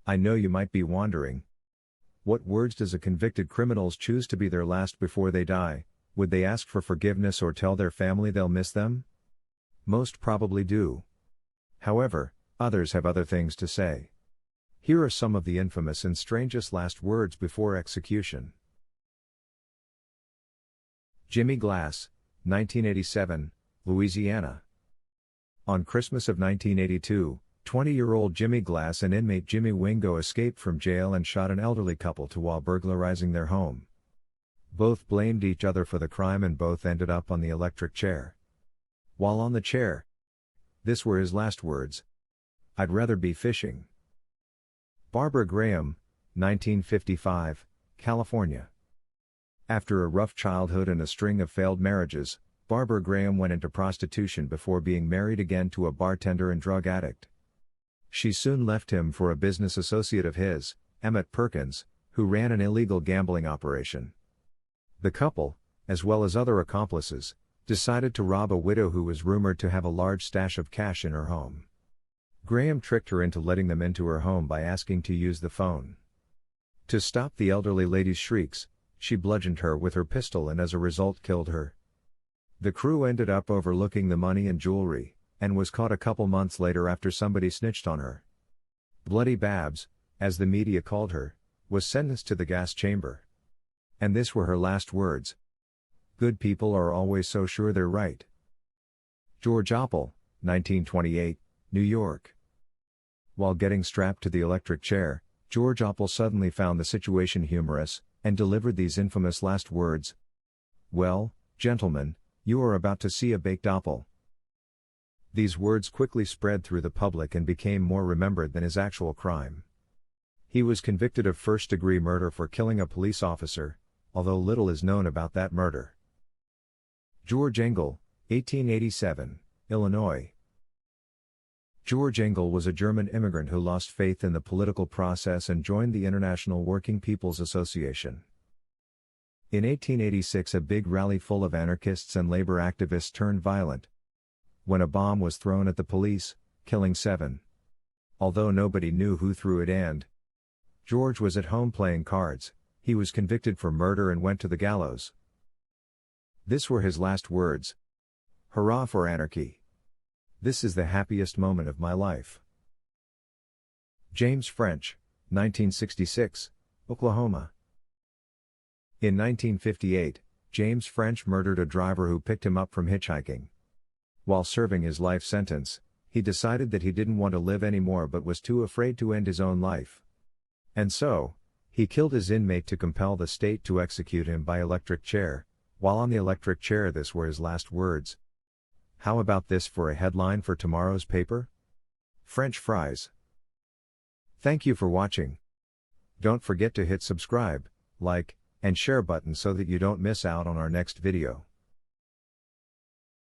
I know you might be wondering. What words does a convicted criminals choose to be their last before they die? Would they ask for forgiveness or tell their family they'll miss them? Most probably do. However, others have other things to say. Here are some of the infamous and strangest last words before execution. Jimmy Glass, 1987, Louisiana. On Christmas of 1982, 20-year-old Jimmy Glass and inmate Jimmy Wingo escaped from jail and shot an elderly couple while burglarizing their home. Both blamed each other for the crime and both ended up on the electric chair. While on the chair, this were his last words: "I'd rather be fishing." Barbara Graham, 1955, California. After a rough childhood and a string of failed marriages, Barbara Graham went into prostitution before being married again to a bartender and drug addict. She soon left him for a business associate of his, Emmett Perkins, who ran an illegal gambling operation. The couple, as well as other accomplices, decided to rob a widow who was rumored to have a large stash of cash in her home. Graham tricked her into letting them into her home by asking to use the phone. To stop the elderly lady's shrieks, she bludgeoned her with her pistol and as a result killed her. The crew ended up overlooking the money and jewelry, and was caught a couple months later after somebody snitched on her. Bloody Babs, as the media called her, was sentenced to the gas chamber. And this were her last words: "Good people are always so sure they're right." George Oppel, 1928, New York. While getting strapped to the electric chair, George Oppel suddenly found the situation humorous, and delivered these infamous last words: "Well, gentlemen, you are about to see a baked apple." These words quickly spread through the public and became more remembered than his actual crime. He was convicted of first-degree murder for killing a police officer, although little is known about that murder. George Engel, 1887, Illinois. George Engel was a German immigrant who lost faith in the political process and joined the International Working People's Association. In 1886, a big rally full of anarchists and labor activists turned violent when a bomb was thrown at the police, killing 7. Although nobody knew who threw it and George was at home playing cards, he was convicted for murder and went to the gallows. This were his last words: "Hurrah for anarchy. This is the happiest moment of my life." James French, 1966, Oklahoma. In 1958, James French murdered a driver who picked him up from hitchhiking. While serving his life sentence, he decided that he didn't want to live anymore but was too afraid to end his own life. And so, he killed his inmate to compel the state to execute him by electric chair. While on the electric chair, this were his last words. How about this for a headline for tomorrow's paper? French fries. Thank you for watching. Don't forget to hit subscribe, like, and share button so that you don't miss out on our next video.